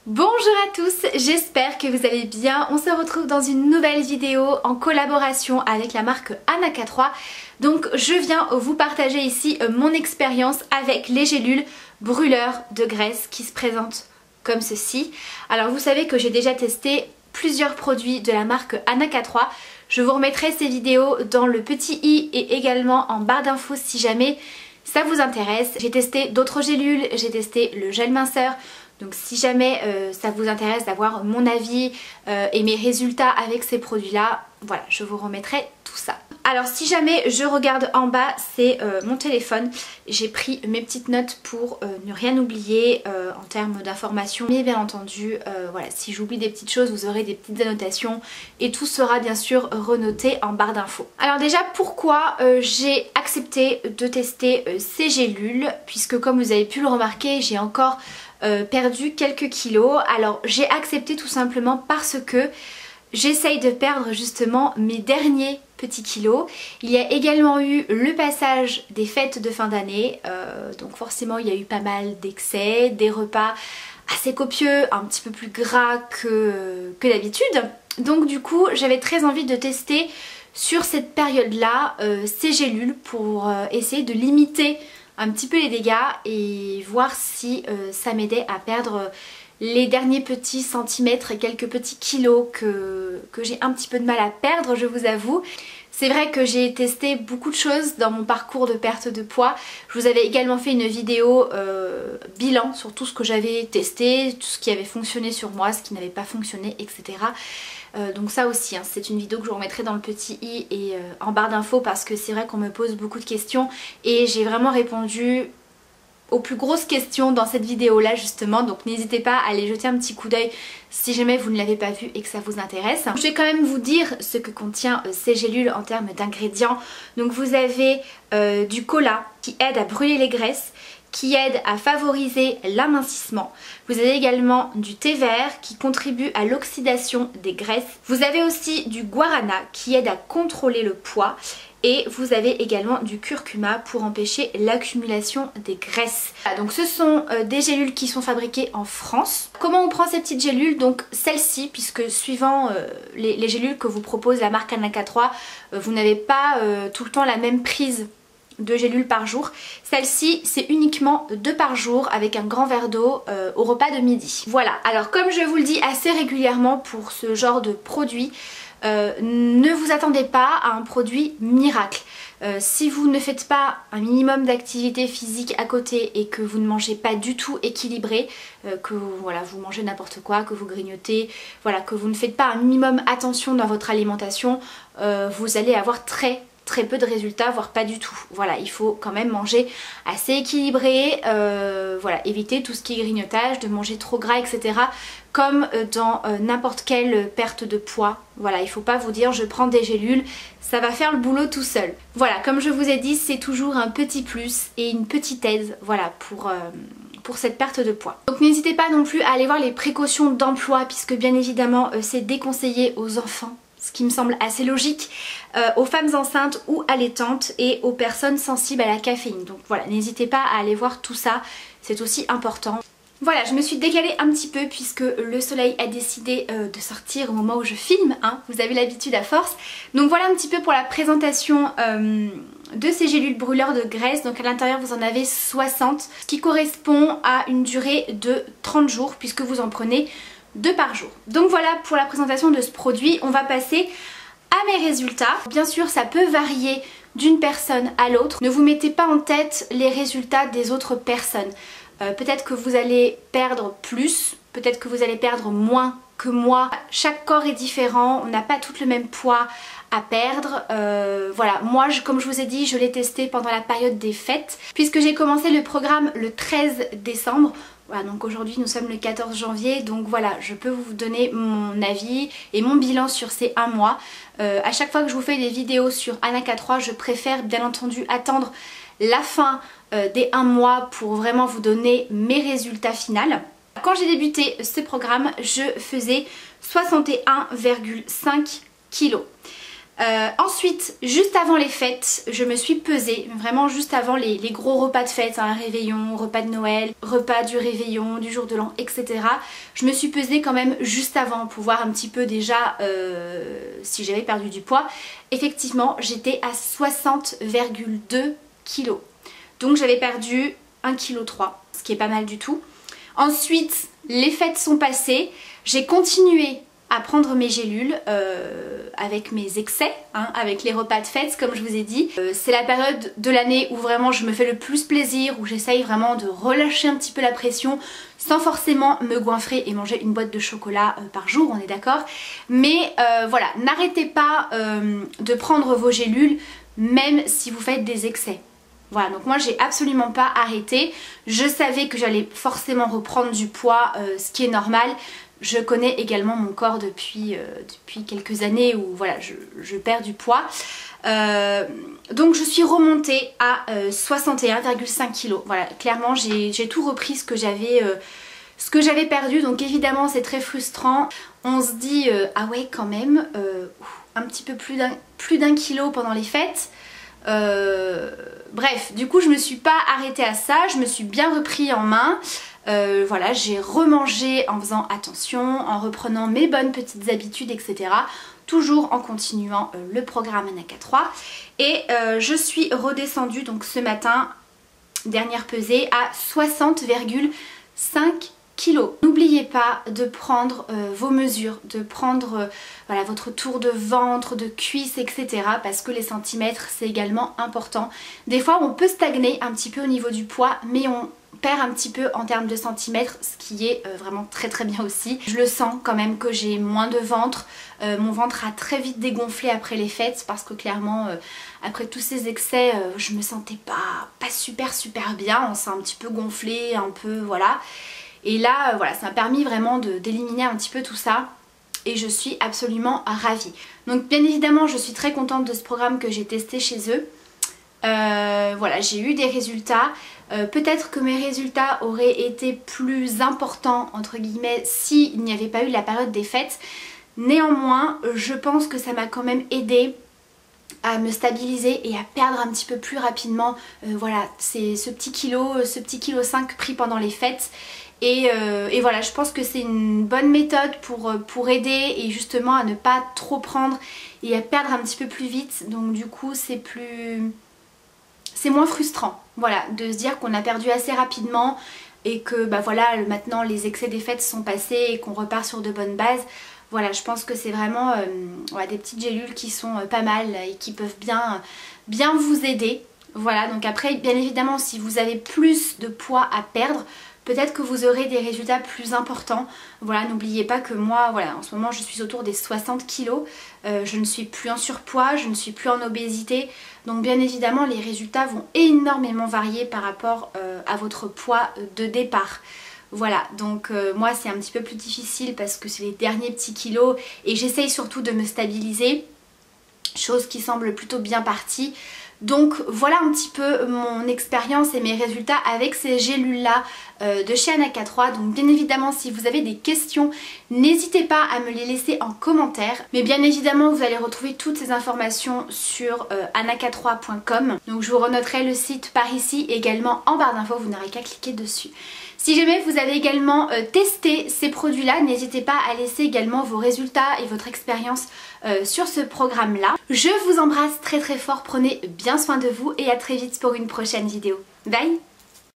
Bonjour à tous, j'espère que vous allez bien. On se retrouve dans une nouvelle vidéo en collaboration avec la marque Anaka3. Donc je viens vous partager ici mon expérience avec les gélules brûleurs de graisse qui se présentent comme ceci. Alors vous savez que j'ai déjà testé plusieurs produits de la marque Anaka3. Je vous remettrai ces vidéos dans le petit i et également en barre d'infos si jamais ça vous intéresse. J'ai testé d'autres gélules, j'ai testé le gel minceur. Donc si jamais ça vous intéresse d'avoir mon avis et mes résultats avec ces produits-là, voilà, je vous remettrai tout ça. Alors si jamais je regarde en bas, c'est mon téléphone. J'ai pris mes petites notes pour ne rien oublier en termes d'informations. Mais bien entendu, voilà, si j'oublie des petites choses, vous aurez des petites annotations et tout sera bien sûr renoté en barre d'infos. Alors déjà, pourquoi j'ai accepté de tester ces gélules? Puisque comme vous avez pu le remarquer, j'ai encore perdu quelques kilos. Alors j'ai accepté tout simplement parce que j'essaye de perdre justement mes derniers petits kilos. Il y a également eu le passage des fêtes de fin d'année, donc forcément il y a eu pas mal d'excès, des repas assez copieux, un petit peu plus gras que d'habitude. Donc du coup j'avais très envie de tester sur cette période-là ces gélules pour essayer de limiter un petit peu les dégâts et voir si ça m'aidait à perdre les derniers petits centimètres et quelques petits kilos que j'ai un petit peu de mal à perdre, je vous avoue. C'est vrai que j'ai testé beaucoup de choses dans mon parcours de perte de poids. Je vous avais également fait une vidéo bilan sur tout ce que j'avais testé, tout ce qui avait fonctionné sur moi, ce qui n'avait pas fonctionné, etc. Donc ça aussi, hein, c'est une vidéo que je vous remettrai dans le petit i et en barre d'infos parce que c'est vrai qu'on me pose beaucoup de questions et j'ai vraiment répondu aux plus grosses questions dans cette vidéo là justement, donc n'hésitez pas à aller jeter un petit coup d'œil si jamais vous ne l'avez pas vu et que ça vous intéresse. Je vais quand même vous dire ce que contient ces gélules en termes d'ingrédients. Donc vous avez du cola qui aide à brûler les graisses, qui aide à favoriser l'amincissement. Vous avez également du thé vert qui contribue à l'oxydation des graisses. Vous avez aussi du guarana qui aide à contrôler le poids. Et vous avez également du curcuma pour empêcher l'accumulation des graisses. Voilà, donc ce sont des gélules qui sont fabriquées en France. Comment on prend ces petites gélules? Donc celles-ci, puisque suivant les gélules que vous propose la marque Anaka3, vous n'avez pas tout le temps la même prise de gélules par jour. Celle-ci c'est uniquement 2 par jour avec un grand verre d'eau au repas de midi. Voilà, alors comme je vous le dis assez régulièrement pour ce genre de produit, ne vous attendez pas à un produit miracle. Si vous ne faites pas un minimum d'activité physique à côté et que vous ne mangez pas du tout équilibré, que voilà, vous mangez n'importe quoi, que vous grignotez, voilà, que vous ne faites pas un minimum attention dans votre alimentation, vous allez avoir très peu de résultats, voire pas du tout. Voilà, il faut quand même manger assez équilibré, voilà, éviter tout ce qui est grignotage, de manger trop gras, etc. Comme dans n'importe quelle perte de poids. Voilà, il faut pas vous dire je prends des gélules, ça va faire le boulot tout seul. Voilà, comme je vous ai dit, c'est toujours un petit plus et une petite aide, voilà, pour cette perte de poids. Donc n'hésitez pas non plus à aller voir les précautions d'emploi puisque bien évidemment c'est déconseillé aux enfants, ce qui me semble assez logique, aux femmes enceintes ou allaitantes et aux personnes sensibles à la caféine. Donc voilà, n'hésitez pas à aller voir tout ça, c'est aussi important. Voilà, je me suis décalée un petit peu puisque le soleil a décidé de sortir au moment où je filme, hein, vous avez l'habitude à force. Donc voilà un petit peu pour la présentation de ces gélules brûleurs de graisse. Donc à l'intérieur vous en avez 60, ce qui correspond à une durée de 30 jours puisque vous en prenez 2 par jour. Donc voilà pour la présentation de ce produit. On va passer à mes résultats. Bien sûr ça peut varier d'une personne à l'autre. Ne vous mettez pas en tête les résultats des autres personnes. Peut-être que vous allez perdre plus, peut-être que vous allez perdre moins que moi. Chaque corps est différent, on n'a pas tout le même poids à perdre. Voilà, moi comme je vous ai dit, je l'ai testé pendant la période des fêtes puisque j'ai commencé le programme le 13 décembre. Voilà, donc aujourd'hui nous sommes le 14 janvier, donc voilà, je peux vous donner mon avis et mon bilan sur ces 1 mois. À chaque fois que je vous fais des vidéos sur Anaka3, je préfère bien entendu attendre la fin des 1 mois pour vraiment vous donner mes résultats finaux. Quand j'ai débuté ce programme, je faisais 61,5 kg. Ensuite, juste avant les fêtes, je me suis pesée, vraiment juste avant les gros repas de fête, hein, réveillon, repas de Noël, repas du réveillon, du jour de l'an, etc. Je me suis pesée quand même juste avant pour voir un petit peu déjà si j'avais perdu du poids. Effectivement, j'étais à 60,2 kg. Donc j'avais perdu 1,3 kg, ce qui est pas mal du tout. Ensuite, les fêtes sont passées, j'ai continué à prendre mes gélules avec mes excès, hein, avec les repas de fête comme je vous ai dit. C'est la période de l'année où vraiment je me fais le plus plaisir, où j'essaye vraiment de relâcher un petit peu la pression sans forcément me goinfrer et manger une boîte de chocolat par jour, on est d'accord. Mais voilà, n'arrêtez pas de prendre vos gélules même si vous faites des excès. Voilà, donc moi j'ai absolument pas arrêté. Je savais que j'allais forcément reprendre du poids, ce qui est normal. Je connais également mon corps depuis quelques années où voilà, je perds du poids. Donc je suis remontée à 61,5 kg. Voilà, clairement j'ai tout repris ce que j'avais perdu. Donc évidemment c'est très frustrant. On se dit ah ouais quand même, un petit peu plus d'un kilo pendant les fêtes. Bref, du coup je me suis pas arrêtée à ça, je me suis bien repris en main. Voilà, j'ai remangé en faisant attention, en reprenant mes bonnes petites habitudes, etc. Toujours en continuant le programme ANACA3. Et je suis redescendue donc ce matin, dernière pesée, à 60,5 kg. N'oubliez pas de prendre vos mesures, de prendre voilà, votre tour de ventre, de cuisse, etc. Parce que les centimètres c'est également important. Des fois on peut stagner un petit peu au niveau du poids, mais on perd un petit peu en termes de centimètres, ce qui est vraiment très très bien aussi. Je le sens quand même que j'ai moins de ventre, mon ventre a très vite dégonflé après les fêtes parce que clairement après tous ces excès je me sentais pas super bien, on s'est un petit peu gonflé, un peu voilà. Et là voilà, ça m'a permis vraiment d'éliminer un petit peu tout ça. Et je suis absolument ravie. Donc bien évidemment je suis très contente de ce programme que j'ai testé chez eux. Voilà, j'ai eu des résultats. Peut-être que mes résultats auraient été plus importants entre guillemets s'il n'y avait pas eu la période des fêtes. Néanmoins, je pense que ça m'a quand même aidé à me stabiliser et à perdre un petit peu plus rapidement. Voilà, c'est ce petit kilo 5 pris pendant les fêtes. Et voilà, je pense que c'est une bonne méthode pour aider et justement à ne pas trop prendre et à perdre un petit peu plus vite. Donc du coup c'est moins frustrant, voilà, de se dire qu'on a perdu assez rapidement et que bah voilà, maintenant les excès des fêtes sont passés et qu'on repart sur de bonnes bases. Voilà, je pense que c'est vraiment ouais, des petites gélules qui sont pas mal et qui peuvent bien vous aider. Voilà, donc après bien évidemment si vous avez plus de poids à perdre, peut-être que vous aurez des résultats plus importants. Voilà, n'oubliez pas que moi, voilà, en ce moment je suis autour des 60 kg. Je ne suis plus en surpoids, je ne suis plus en obésité. Donc bien évidemment les résultats vont énormément varier par rapport à votre poids de départ. Voilà, donc moi c'est un petit peu plus difficile parce que c'est les derniers petits kilos et j'essaye surtout de me stabiliser. Chose qui semble plutôt bien partie. Donc voilà un petit peu mon expérience et mes résultats avec ces gélules là de chez ANACA3. Donc bien évidemment si vous avez des questions, n'hésitez pas à me les laisser en commentaire. Mais bien évidemment vous allez retrouver toutes ces informations sur anaca3.com. Donc je vous renoterai le site par ici également en barre d'infos, vous n'aurez qu'à cliquer dessus. Si jamais vous avez également testé ces produits là, n'hésitez pas à laisser également vos résultats et votre expérience sur ce programme là. Je vous embrasse très très fort, prenez bien soin de vous et à très vite pour une prochaine vidéo. Bye!